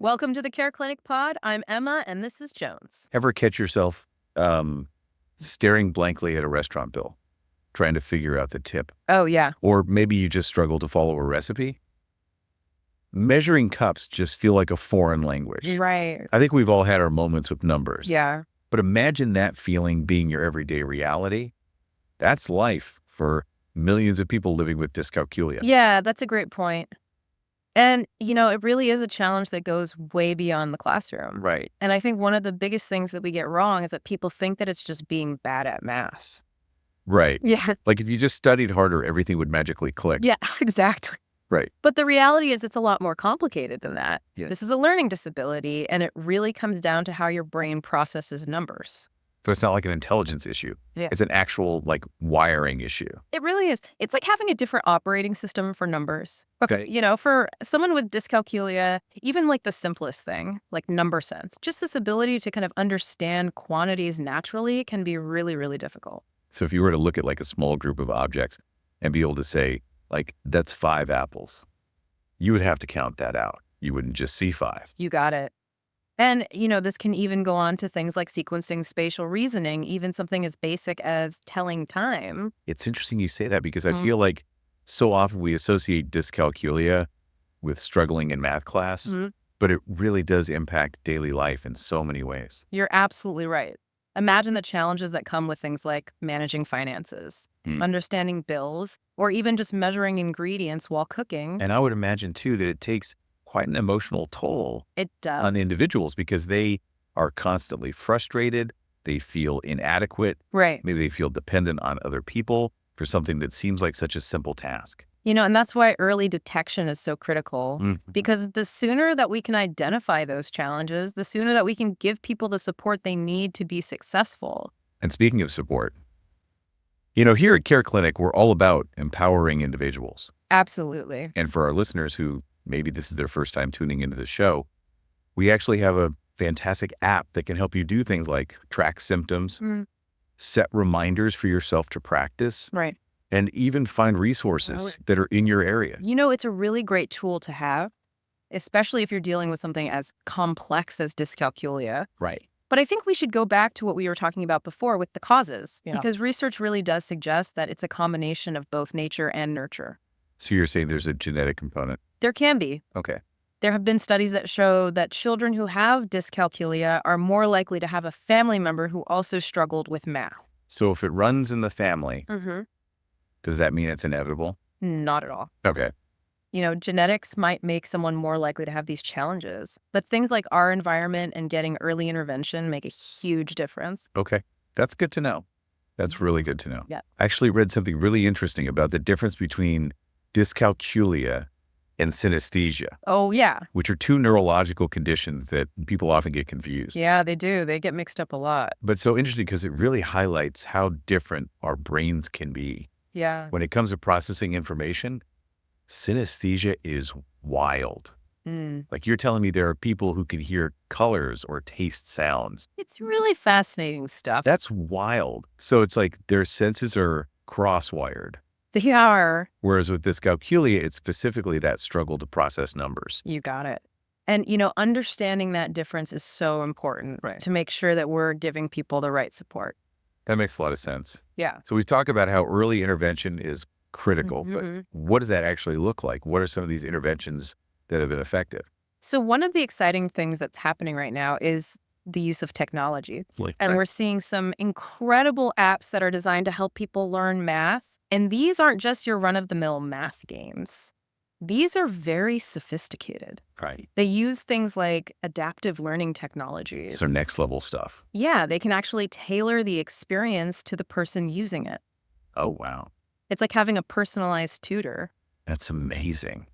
Welcome to the Care Clinic Pod. I'm Emma, and this is Jones. Ever catch yourself staring blankly at a restaurant bill, trying to figure out the tip? Oh, yeah. Or maybe you just struggle to follow a recipe? Measuring cups just feel like a foreign language. Right. I think we've all had our moments with numbers. Yeah. But imagine that feeling being your everyday reality. That's life for millions of people living with dyscalculia. Yeah, that's a great point. And, it really is a challenge that goes way beyond the classroom. Right. And I think one of the biggest things that we get wrong is that people think that it's just being bad at math. Right. Yeah. Like if you just studied harder, everything would magically click. Yeah, exactly. Right. But the reality is it's a lot more complicated than that. Yes. This is a learning disability, and it really comes down to how your brain processes numbers. So it's not like an intelligence issue. Yeah. It's an actual wiring issue. It really is. It's like having a different operating system for numbers. Okay. For someone with dyscalculia, even like the simplest thing, like number sense, just this ability to kind of understand quantities naturally can be really, really difficult. So if you were to look at a small group of objects and be able to say, that's 5 apples, you would have to count that out. You wouldn't just see 5. You got it. And, this can even go on to things like sequencing, spatial reasoning, even something as basic as telling time. It's interesting you say that because I feel like so often we associate dyscalculia with struggling in math class, but it really does impact daily life in so many ways. You're absolutely right. Imagine the challenges that come with things like managing finances, understanding bills, or even just measuring ingredients while cooking. And I would imagine, too, that it takes quite an emotional toll It does. on individuals because they are constantly frustrated. They feel inadequate. Right. Maybe they feel dependent on other people for something that seems like such a simple task. And that's why early detection is so critical, because the sooner that we can identify those challenges, the sooner that we can give people the support they need to be successful. And speaking of support, here at Care Clinic, we're all about empowering individuals. Absolutely. And for our listeners who maybe this is their first time tuning into the show, we actually have a fantastic app that can help you do things like track symptoms, set reminders for yourself to practice, Right. and even find resources that are in your area. It's a really great tool to have, especially if you're dealing with something as complex as dyscalculia. Right. But I think we should go back to what we were talking about before with the causes, because research really does suggest that it's a combination of both nature and nurture. So you're saying there's a genetic component? There can be. Okay. There have been studies that show that children who have dyscalculia are more likely to have a family member who also struggled with math. So if it runs in the family, does that mean it's inevitable? Not at all. Okay. Genetics might make someone more likely to have these challenges, but things like our environment and getting early intervention make a huge difference. Okay. That's good to know. That's really good to know. Yeah. I actually read something really interesting about the difference between dyscalculia and synesthesia. Oh, yeah. Which are 2 neurological conditions that people often get confused. Yeah, they do. They get mixed up a lot. But it's so interesting because it really highlights how different our brains can be. Yeah. When it comes to processing information, synesthesia is wild. Like you're telling me there are people who can hear colors or taste sounds. It's really fascinating stuff. That's wild. So it's like their senses are cross-wired. They are. Whereas with dyscalculia, it's specifically that struggle to process numbers. You got it. And, understanding that difference is so important to make sure that we're giving people the right support. That makes a lot of sense. Yeah. So we've talked about how early intervention is critical, but what does that actually look like? What are some of these interventions that have been effective? So one of the exciting things that's happening right now is the use of technology. And we're seeing some incredible apps that are designed to help people learn math. And these aren't just your run-of-the-mill math games. These are very sophisticated. Right. They use things like adaptive learning technologies. So next level stuff. Yeah, they can actually tailor the experience to the person using it. Oh, wow. It's like having a personalized tutor. That's amazing.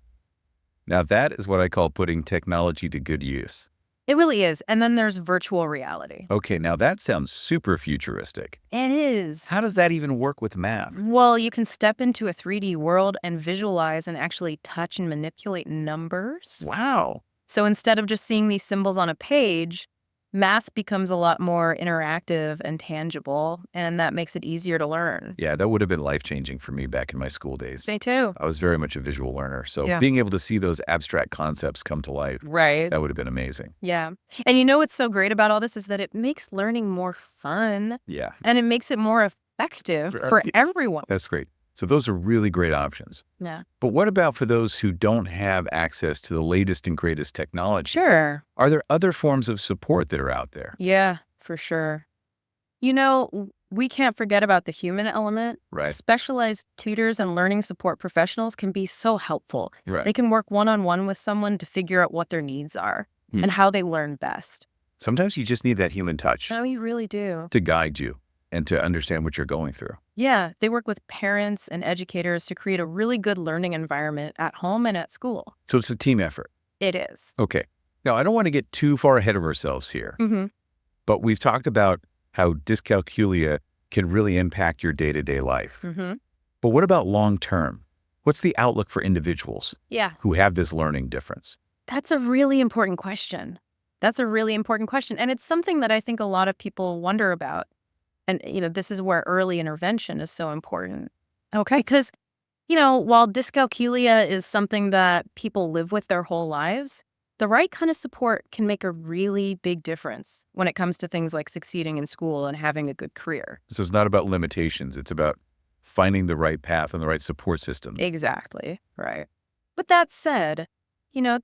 Now that is what I call putting technology to good use. It really is. And then there's virtual reality. Okay, now that sounds super futuristic. It is. How does that even work with math? Well, you can step into a 3D world and visualize and actually touch and manipulate numbers. Wow. So instead of just seeing these symbols on a page, math becomes a lot more interactive and tangible, and that makes it easier to learn. Yeah, that would have been life-changing for me back in my school days. Me too. I was very much a visual learner, so Yeah. being able to see those abstract concepts come to life, Right. that would have been amazing. Yeah. And you know what's so great about all this is that it makes learning more fun. Yeah. And it makes it more effective for everyone. That's great. So those are really great options. Yeah. But what about for those who don't have access to the latest and greatest technology? Sure. Are there other forms of support that are out there? Yeah, for sure. We can't forget about the human element. Right. Specialized tutors and learning support professionals can be so helpful. Right. They can work one-on-one with someone to figure out what their needs are and how they learn best. Sometimes you just need that human touch. Oh, you really do. To guide you and to understand what you're going through. Yeah, they work with parents and educators to create a really good learning environment at home and at school. So it's a team effort. It is. Okay. Now, I don't want to get too far ahead of ourselves here, Mm-hmm. but we've talked about how dyscalculia can really impact your day-to-day life. Mm-hmm. But what about long-term? What's the outlook for individuals Yeah, who have this learning difference? that's a really important question. And it's something that I think a lot of people wonder about. And, this is where early intervention is so important. Okay. Because, while dyscalculia is something that people live with their whole lives, the right kind of support can make a really big difference when it comes to things like succeeding in school and having a good career. So it's not about limitations. It's about finding the right path and the right support system. Exactly. Right. But that said,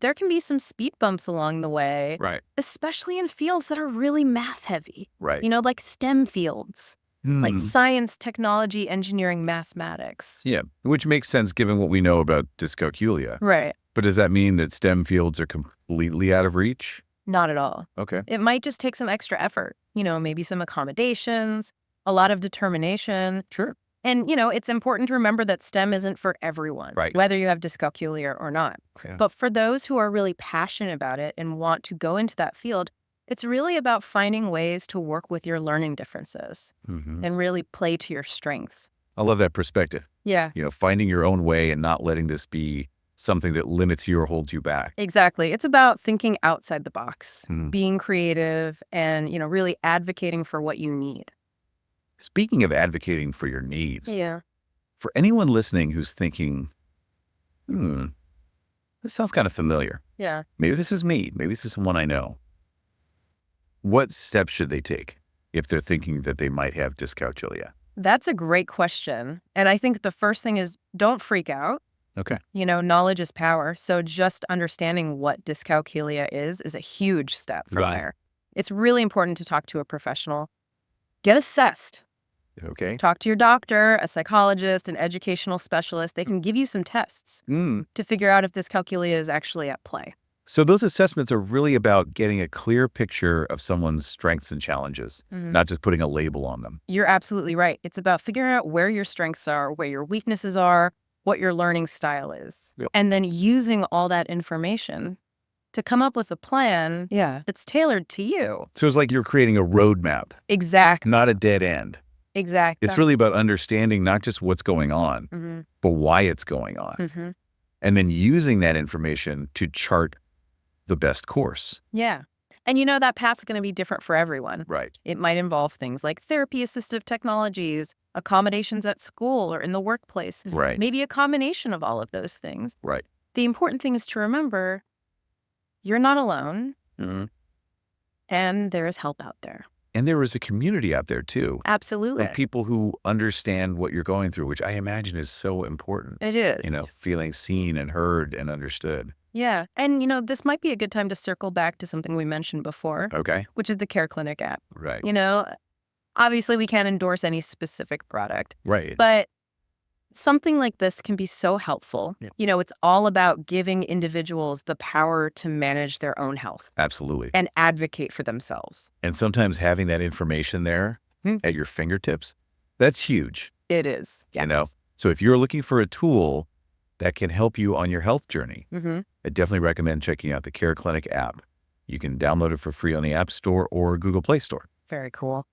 there can be some speed bumps along the way. Right. Especially in fields that are really math heavy. Right. Like STEM fields, like science, technology, engineering, mathematics. Yeah, which makes sense given what we know about dyscalculia. Right. But does that mean that STEM fields are completely out of reach? Not at all. Okay. It might just take some extra effort, maybe some accommodations, a lot of determination. Sure. And, it's important to remember that STEM isn't for everyone, right, whether you have dyscalculia or not. Yeah. But for those who are really passionate about it and want to go into that field, it's really about finding ways to work with your learning differences and really play to your strengths. I love that perspective. Yeah. Finding your own way and not letting this be something that limits you or holds you back. Exactly. It's about thinking outside the box, being creative, and, really advocating for what you need. Speaking of advocating for your needs, Yeah. for anyone listening who's thinking, this sounds kind of familiar. Yeah. Maybe this is me. Maybe this is someone I know. What steps should they take if they're thinking that they might have dyscalculia? That's a great question. And I think the first thing is don't freak out. Okay. Knowledge is power. So just understanding what dyscalculia is a huge step from there. It's really important to talk to a professional. Get assessed. Okay. Talk to your doctor, a psychologist, an educational specialist. They can give you some tests to figure out if dyscalculia is actually at play. So those assessments are really about getting a clear picture of someone's strengths and challenges, not just putting a label on them. You're absolutely right. It's about figuring out where your strengths are, where your weaknesses are, what your learning style is, and then using all that information to come up with a plan that's tailored to you. So it's like you're creating a roadmap. Exactly. Not a dead end. Exactly. It's really about understanding not just what's going on, but why it's going on. And then using that information to chart the best course. Yeah. And that path's going to be different for everyone. Right. It might involve things like therapy-assistive technologies, accommodations at school or in the workplace. Right. Maybe a combination of all of those things. Right. The important thing is to remember you're not alone and there is help out there. And there is a community out there too. Absolutely. Of people who understand what you're going through, which I imagine is so important. It is. Feeling seen and heard and understood. Yeah. And, this might be a good time to circle back to something we mentioned before. Okay. Which is the Care Clinic app. Right. Obviously we can't endorse any specific product. Right. But something like this can be so helpful. Yeah. It's all about giving individuals the power to manage their own health. Absolutely. And advocate for themselves. And sometimes having that information there at your fingertips, that's huge. It is. Yeah. So if you're looking for a tool that can help you on your health journey, I definitely recommend checking out the Care Clinic app. You can download it for free on the App Store or Google Play Store. Very cool.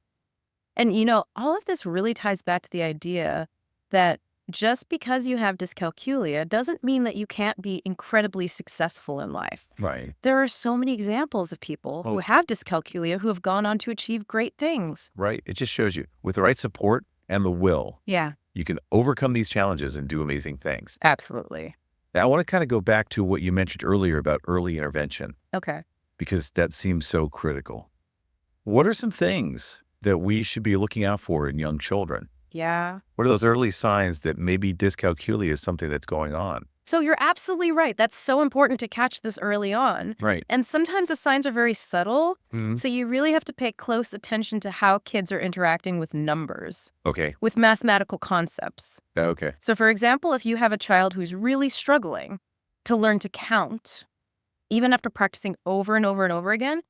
And, all of this really ties back to the idea that just because you have dyscalculia doesn't mean that you can't be incredibly successful in life. Right. There are so many examples of people who have dyscalculia who have gone on to achieve great things. Right. It just shows you with the right support and the will, Yeah, you can overcome these challenges and do amazing things. absolutely. Now, I want to kind of go back to what you mentioned earlier about early intervention, Okay. because that seems so critical. What are some things that we should be looking out for in young children? Yeah. What are those early signs that maybe dyscalculia is something that's going on? So you're absolutely right. That's so important to catch this early on. Right. And sometimes the signs are very subtle. Mhm. So you really have to pay close attention to how kids are interacting with numbers, Okay. with mathematical concepts. Okay. So, for example, if you have a child who's really struggling to learn to count, even after practicing over and over and over again,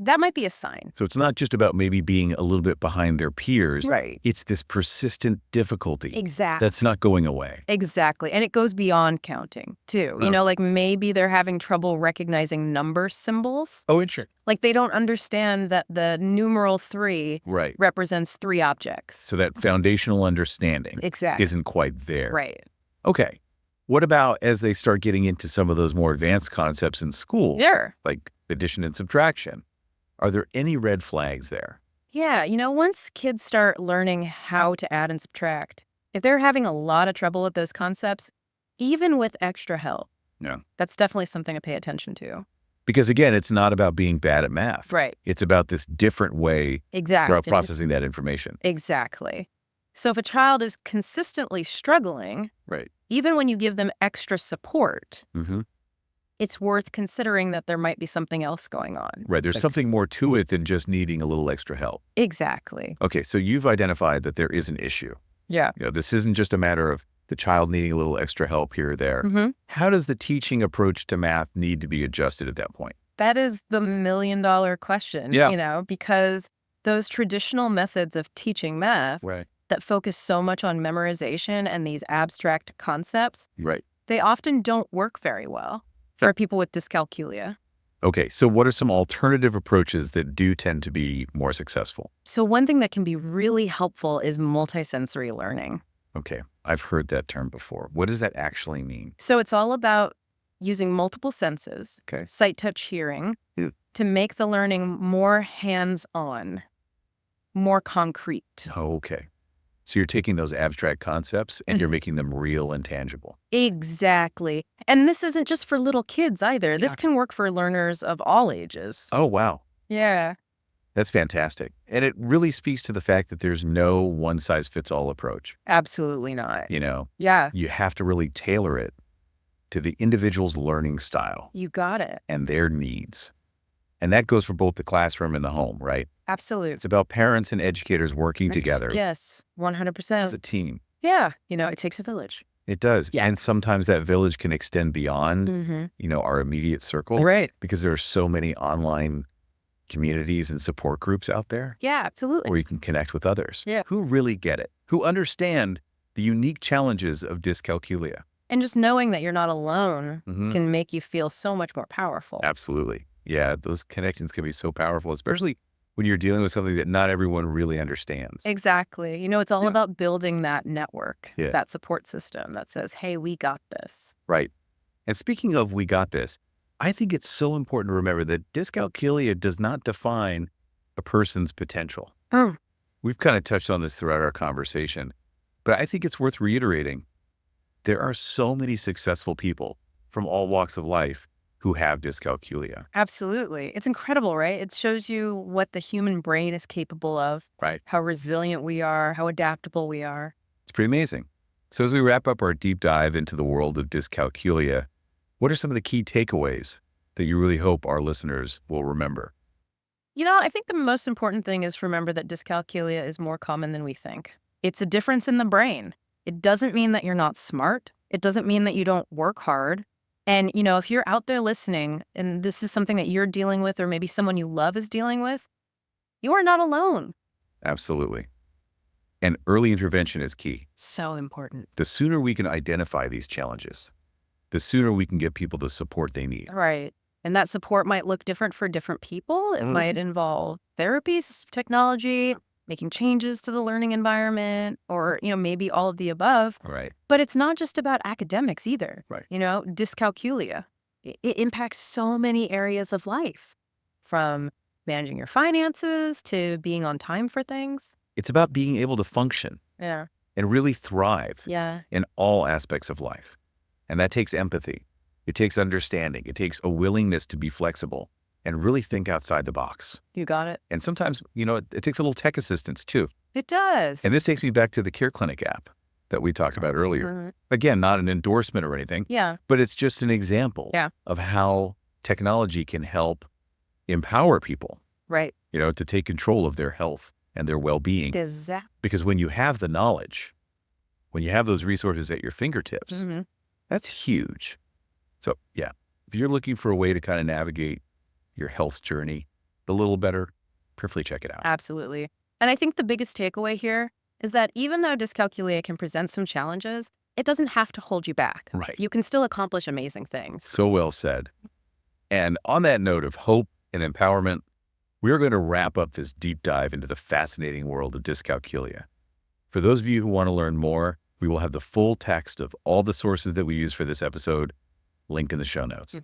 that might be a sign. So it's not just about maybe being a little bit behind their peers. Right. It's this persistent difficulty Exactly. that's not going away. Exactly. And it goes beyond counting, too. You know, like maybe they're having trouble recognizing number symbols. Oh, interesting. Like they don't understand that the numeral 3 Right. represents 3 objects. So that foundational understanding Exactly. isn't quite there. Right. Okay. What about as they start getting into some of those more advanced concepts in school, Sure. like addition and subtraction? Are there any red flags there? Yeah, once kids start learning how to add and subtract, if they're having a lot of trouble with those concepts, even with extra help, Yeah. that's definitely something to pay attention to. Because again, it's not about being bad at math. Right. It's about this different way Exactly. of processing that information. Exactly. So if a child is consistently struggling, Right. even when you give them extra support, Mm-hmm. it's worth considering that there might be something else going on. Right. There's something more to it than just needing a little extra help. Exactly. Okay. So you've identified that there is an issue. Yeah. This isn't just a matter of the child needing a little extra help here or there. Mm-hmm. How does the teaching approach to math need to be adjusted at that point? That is the million-dollar question, Yeah. Because those traditional methods of teaching math Right. that focus so much on memorization and these abstract concepts, Right. they often don't work very well for people with dyscalculia. Okay. So what are some alternative approaches that do tend to be more successful? So one thing that can be really helpful is multisensory learning. Okay. I've heard that term before. What does that actually mean? So it's all about using multiple senses, Okay. sight, touch, hearing, to make the learning more hands-on, more concrete. Oh, okay. So you're taking those abstract concepts and you're making them real and tangible. Exactly. And this isn't just for little kids either. This can work for learners of all ages. Oh, wow. Yeah. That's fantastic. And it really speaks to the fact that there's no one-size-fits-all approach. Absolutely not. Yeah. You have to really tailor it to the individual's learning style You got it. and their needs. And that goes for both the classroom and the home, right? Absolutely. It's about parents and educators working together Yes, as 100%. a team. Yeah. It takes a village. It does. Yeah. And sometimes that village can extend beyond, Mm-hmm. our immediate circle. Right. Because there are so many online communities and support groups out there Yeah, absolutely. where you can connect with others Yeah. who really get it, who understand the unique challenges of dyscalculia. And just knowing that you're not alone Mhm. can make you feel so much more powerful. Absolutely. Yeah, those connections can be so powerful, especially when you're dealing with something that not everyone really understands. Exactly. It's all Yeah. about building that network, Yeah. that support system that says, hey, we got this. Right. And speaking of we got this, I think it's so important to remember that dyscalculia does not define a person's potential. Oh. We've kind of touched on this throughout our conversation, but I think it's worth reiterating. There are so many successful people from all walks of life who have dyscalculia. Absolutely. It's incredible, right? It shows you what the human brain is capable of, Right. how resilient we are, how adaptable we are. It's pretty amazing. So as we wrap up our deep dive into the world of dyscalculia, what are some of the key takeaways that you really hope our listeners will remember? I think the most important thing is to remember that dyscalculia is more common than we think. It's a difference in the brain. It doesn't mean that you're not smart. It doesn't mean that you don't work hard. And, if you're out there listening and this is something that you're dealing with or maybe someone you love is dealing with, you are not alone. Absolutely. And early intervention is key. So important. The sooner we can identify these challenges, the sooner we can give people the support they need. Right. And that support might look different for different people. It might involve therapies, technology, making changes to the learning environment, or, maybe all of the above. Right. But it's not just about academics either. Right. Dyscalculia. It impacts so many areas of life, from managing your finances to being on time for things. It's about being able to function Yeah. and really thrive Yeah. in all aspects of life. And that takes empathy. It takes understanding. It takes a willingness to be flexible and really think outside the box. You got it. And sometimes, it takes a little tech assistance too. It does. And this takes me back to the Care Clinic app that we talked about earlier. Again, not an endorsement or anything. Yeah. But it's just an example of how technology can help empower people. Right. To take control of their health and their well-being. Exactly. Because when you have the knowledge, when you have those resources at your fingertips, that's huge. So yeah, if you're looking for a way to kind of navigate your health journey a little better, prayerfully check it out. Absolutely. And I think the biggest takeaway here is that even though dyscalculia can present some challenges, it doesn't have to hold you back. Right. You can still accomplish amazing things. So well said. And on that note of hope and empowerment, we're going to wrap up this deep dive into the fascinating world of dyscalculia. For those of you who want to learn more, we will have the full text of all the sources that we use for this episode linked in the show notes.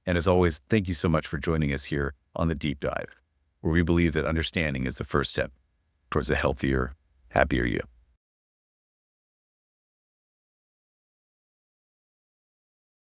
And as always, thank you so much for joining us here on the deep dive, where we believe that understanding is the first step towards a healthier, happier you.